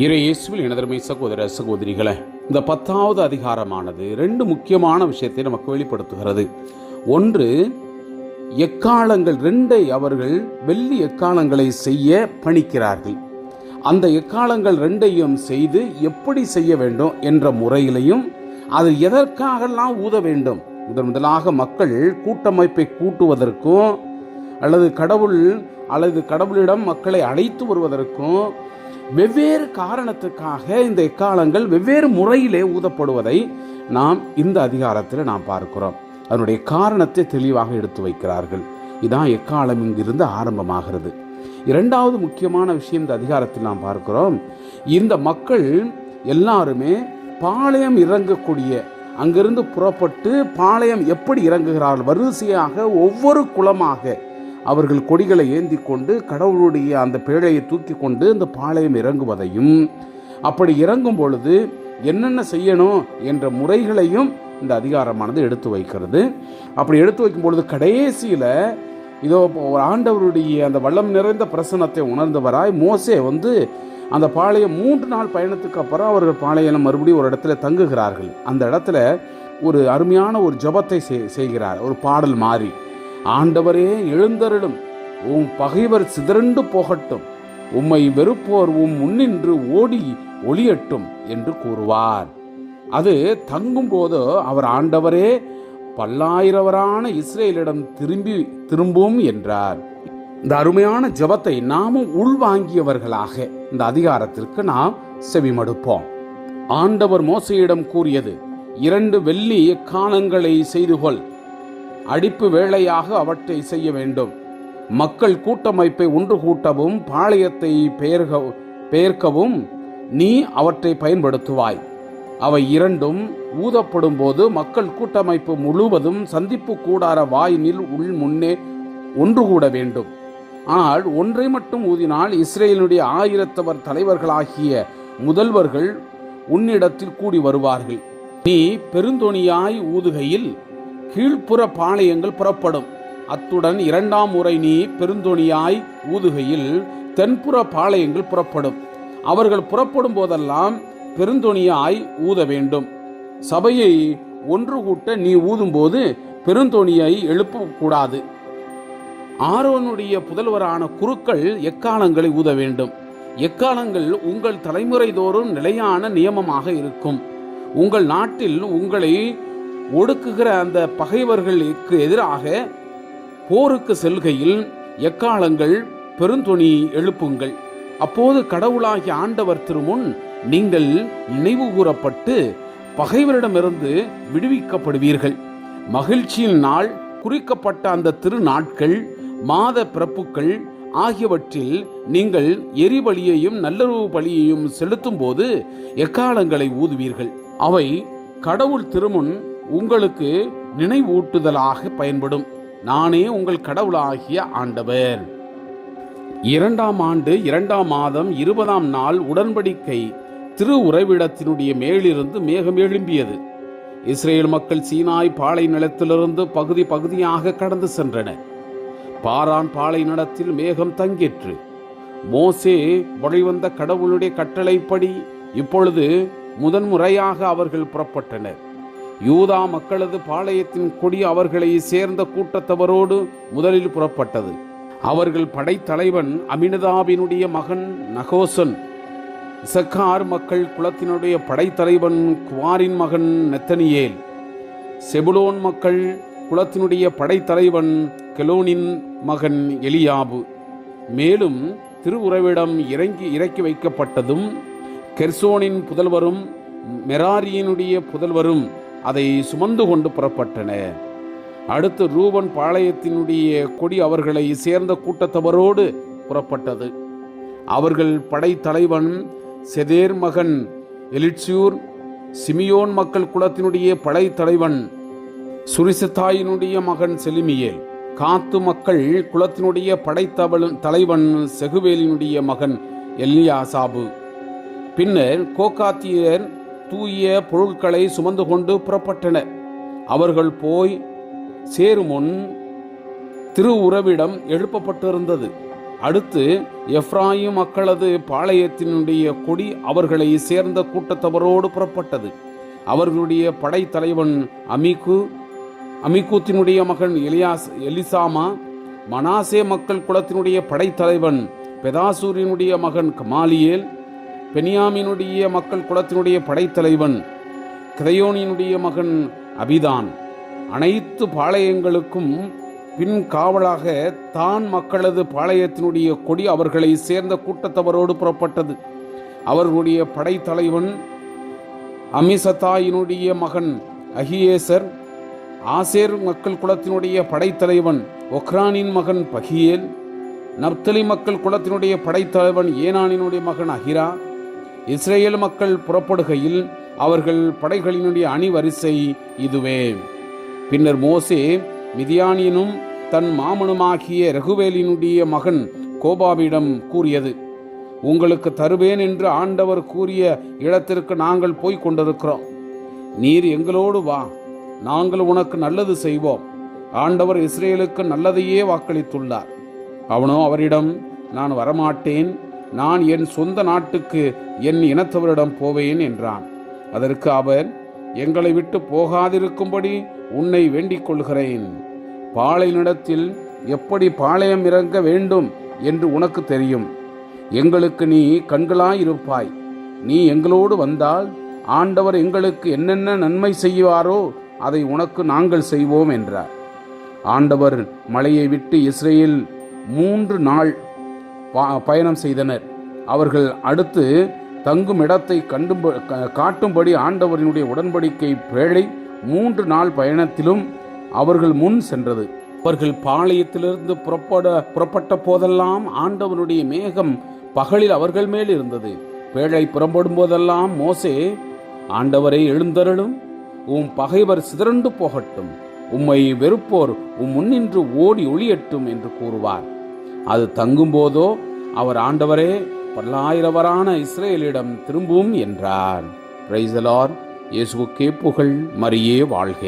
இயேசுவில் எனதருமை சகோதர சகோதரிகளே, இந்த 10வது அதிகாரமானது 2 முக்கியமான விஷயத்தை நமக்கு வெளிப்படுத்துகிறது. ஒன்று, எக்காலங்கள் 2 அவர்கள் வெள்ளி எக்காலங்களை செய்ய பணிக்கிறார்கள். அந்த எக்காலங்கள் 2ஐயும் செய்து எப்படி செய்ய வேண்டும் என்ற முறையிலையும் அது எதற்காகலாம் ஊத வேண்டும். முதலாக மக்கள் கூட்டமைப்பை கூட்டுவதற்கும் அல்லது கடவுளிடம் மக்களை அழைத்து வருவதற்கும் வெவ்வேறு காரணத்துக்காக இந்த எக்காலங்கள் வெவ்வேறு முறையிலே ஊதப்படுவதை நாம் இந்த அதிகாரத்தில் நாம் பார்க்கிறோம். அதனுடைய காரணத்தை தெளிவாக எடுத்து வைக்கிறார்கள். இதான் எக்காலம் இங்கிருந்து ஆரம்பமாகிறது. 2வது முக்கியமான விஷயம் இந்த அதிகாரத்தில் நாம் பார்க்கிறோம். இந்த மக்கள் எல்லாருமே பாளையம் இறங்கக்கூடிய, அங்கிருந்து புறப்பட்டு பாளையம் எப்படி இறங்குகிறார்கள், வரிசையாக ஒவ்வொரு குலமாக அவர்கள் கொடிகளை ஏந்தி கொண்டு கடவுளுடைய அந்த பேழையை தூக்கி கொண்டு இந்த பாளையம் இறங்குவதையும், அப்படி இறங்கும் பொழுது என்னென்ன செய்யணும் என்ற முறைகளையும் இந்த அதிகாரமானது எடுத்து வைக்கிறது. அப்படி எடுத்து வைக்கும் பொழுது கடைசியில் இதோ ஆண்டவருடைய அந்த வல்லம் நிறைந்த பிரசன்னத்தை உணர்ந்தவராய் மோசே அந்த பாளையம் 3 நாள் பயணத்துக்கு அப்புறம் அவர்கள் பாளையம் மறுபடியும் ஒரு இடத்துல தங்குகிறார்கள். அந்த இடத்துல ஒரு அருமையான ஒரு ஜபத்தை செய்கிறார், ஒரு பாடல் மாறி. ஆண்டவரே எழுந்தருளும், உம் பகைவர் சிதறண்டு போகட்டும், உம்மை வெறுப்போர் முன்னின்று ஓடி ஒளியட்டும் என்று கூறுவார். அது தங்கும் போது அவர் ஆண்டவரே பல்லாயிரவரான இஸ்ரேலிடம் திரும்பும் என்றார். இந்த அருமையான ஜபத்தை நாமும் உள்வாங்கியவர்களாக இந்த அதிகாரத்திற்கு நாம் செவிமடுப்போம். ஆண்டவர் மோசேயிடம் கூறியது, 2 வெள்ளி எக்காலங்களை செய்து கொள், அடிப்பு வேளையாக அவற்றை செய்ய வேண்டும். மக்கள் கூட்டமைப்பை ஒன்று கூட்டவும் பாளையத்தை பெயர்க்கவும் நீ அவற்றை பயன்படுத்துவாய். அவை 2ம் ஊதப்படும் போது மக்கள் கூட்டமைப்பு முழுவதும் சந்திப்பு கூடார வாயினில் முன்னே ஒன்று கூட வேண்டும். ஆனால் ஒன்றை மட்டும் ஊதினால் இஸ்ரேலினுடைய 1000 தலைவர்களாகிய முதல்வர்கள் உன்னிடத்தில் கூடி வருவார்கள். நீ பெருந்தொனியாய் ஊதுகையில் கீழ்ப்புற பாளையங்கள் புறப்படும். அத்துடன் 2ஆம் முறை நீ பெருந்தொனியாய் ஊதுகையில் தென்புற பாளையங்கள் புறப்படும். அவர்கள் புறப்படும் போதெல்லாம் பெருந்தொனியாய் ஊத வேண்டும். சபையை ஒன்று கூட்ட நீ ஊதும்போது பெருந்தொனியை எழுப்பக்கூடாது. ஆரோனுடைய புதல்வரான குருக்கள் எக்காலங்களை ஊத வேண்டும். எக்காலங்கள் உங்கள் தலைமுறை தோறும் நிலையான நியமமாக இருக்கும். உங்கள் நாட்டில் உங்களை ஒடுக்குகிற அந்த பகைவர்களுக்கு எதிராக போருக்கு செல்கையில் எக்காலங்கள் பெருந்தொனி எழுப்புங்கள். அப்போது கடவுளாகிய ஆண்டவர் திருமுன் நீங்கள் நினைவு கூறப்பட்டு பகைவரிடமிருந்து விடுவிக்கப்படுவீர்கள். மகிழ்ச்சியின் நாள் குறிக்கப்பட்ட அந்த திருநாட்கள், மாத பிறப்புகள் ஆகியவற்றில் நீங்கள் எரிபலியையும் நல்லுறவு பலியையும் செலுத்தும் போது எக்காலங்களை ஊதுவீர்கள். அவை கடவுள் திருமுன் உங்களுக்கு நினைவூட்டுதலாக பயன்படும். நானே உங்கள் கடவுளாகிய ஆண்டவர். 2ஆம் ஆண்டு 2ஆம் மாதம் 20ஆம் நாள் உடன்படிக்கை திரு உறைவிடத்தினுடைய மேலிருந்து மேகம் எழும்பியது. இஸ்ரேல் மக்கள் சீனாய் பாலை நிலத்திலிருந்து பகுதி பகுதியாக கடந்து சென்றனர். பாரான் பாலை நிலத்தில் மேகம் தங்கிற்று. மோசே வழிவந்த கடவுளுடைய கட்டளைப்படி இப்பொழுது முதன்முறையாக அவர்கள் புறப்பட்டனர். யூதா மக்களது பாளையத்தின் கொடி அவர்களை சேர்ந்த கூட்டத்தவரோடு முதலில் புறப்பட்டது. அவர்கள் படைத்தலைவன் அமினதாபினுடைய மகன் நகோசன். இசக்கார் மக்கள் குலத்தினுடைய படைத்தலைவன் குவாரின் மகன் நெத்தனியேல். செபுலோன் மக்கள் குலத்தினுடைய படைத்தலைவன் கெலோனின் மகன் எலியாபு. மேலும் திருவுறைவிடம் இறக்கி வைக்கப்பட்டதும் கெர்சோனின் புதல்வரும் மெராரியினுடைய புதல்வரும் அதை சுமந்து கொண்டு புறப்பட்டனர். அடுத்து ரூபன் பாளையத்தினுடைய கொடி அவர்களை சேர்ந்த கூட்டத்தவரோடு புறப்பட்டது. அவர்கள் படைத்தலைவன் செதேர் மகன் எலிட்சூர். சிமியோன் மக்கள் குலத்தினுடைய படைத்தலைவன் சுரிசத்தாயினுடைய மகன் செலிமியேல். காத்து மக்கள் குலத்தினுடைய படைத்தலைவன் செகுவேலினுடைய மகன் எல்லியாசாபு. பின்னர் கோகாத்தியர் தூய பொருட்களை சுமந்து கொண்டு புறப்பட்டனர். அவர்கள் போய் சேரும் முன் திரு உறவிடம் எழுப்பப்பட்டிருந்தது. அடுத்து எப்ராயிம் மக்களது பாளையத்தினுடைய கொடி அவர்களை சேர்ந்த கூட்டத்தவரோடு புறப்பட்டது. அவர்களுடைய படைத்தலைவன் அமிகூத்தினுடைய மகன் எலிசாமா. மனாசே மக்கள் குலத்தினுடைய படைத்தலைவன் பெதாசூரினுடைய மகன் கமாலியேல். பெனியாமினுடைய மக்கள் குலத்தினுடைய படைத்தலைவன் கிரையோனினுடைய மகன் அபிதான். அனைத்து பாளையங்களுக்கும் பின் காவலாக தான் மக்களது பாளையத்தினுடைய கொடி அவர்களை சேர்ந்த கூட்டத்தவரோடு புறப்பட்டது. அவர்களுடைய படைத்தலைவன் அமிசதாயினுடைய மகன் அகியேசர். ஆசேர் மக்கள் குலத்தினுடைய படைத்தலைவன் ஒக்ரானின் மகன் பகியேல். நப்தலி மக்கள் குலத்தினுடைய படைத்தலைவன் ஏனானினுடைய மகன் அகிரா. இஸ்ரேல் மக்கள் புறப்படுகையில் அவர்கள் படைகளினுடைய அணிவரிசை இதுவே. பின்னர் மோசே மிதியானியனும் தன் மாமனுமாகிய ரகுவேலினுடைய மகன் கோபாவிடம் கூறியது, உங்களுக்கு தருவேன் என்று ஆண்டவர் கூறிய இடத்திற்கு நாங்கள் போய்க் கொண்டிருக்கிறோம். நீர் எங்களோடு வா, நாங்கள் உனக்கு நல்லது செய்வோம். ஆண்டவர் இஸ்ரேலுக்கு நல்லதையே வாக்களித்துள்ளார். அவனோ அவரிடம், நான் வரமாட்டேன், நான் என் சொந்த நாட்டுக்கு என் இனத்தவரிடம் போவேன் என்றான். அதற்கு அவர், எங்களை விட்டு போகாதிருக்கும்படி உன்னை வேண்டிக் கொள்கிறேன். பாளையனிடத்தில் எப்படி பாளையம் இறங்க வேண்டும் என்று உனக்கு தெரியும். எங்களுக்கு நீ கண்களாயிருப்பாய். நீ எங்களோடு வந்தால் ஆண்டவர் எங்களுக்கு என்னென்ன நன்மை செய்வாரோ அதை உனக்கு நாங்கள் செய்வோம் என்றார். ஆண்டவர் மலையை விட்டு இஸ்ரேல் 3 நாள் பயணம் செய்தனர். அவர்கள் அடுத்து தங்கும் இடத்தை காட்டும்படி ஆண்டவரினுடைய உடன்படிக்கை பேழை 3 நாள் பயணத்திலும் அவர்கள் முன் சென்றது. அவர்கள் பாளையத்திலிருந்து புறப்பட்ட போதெல்லாம் ஆண்டவனுடைய மேகம் பகலில் அவர்கள் மேல் இருந்தது. பேழை புறப்படும் போதெல்லாம் மோசே, ஆண்டவரை எழுந்தருளும், உம் பகைவர் சிதறண்டு போகட்டும், உம்மை வெறுப்போர் முன்னின்று ஓடி ஒளியட்டும் என்று கூறுவார். அது தங்கும் போதோ அவர், ஆண்டவரே பல்லாயிரவரான இஸ்ரேலிடம் திரும்பும் என்றார். Praise the Lord. இயேசுவுக்கே புகழ், மரியே வாழ்க.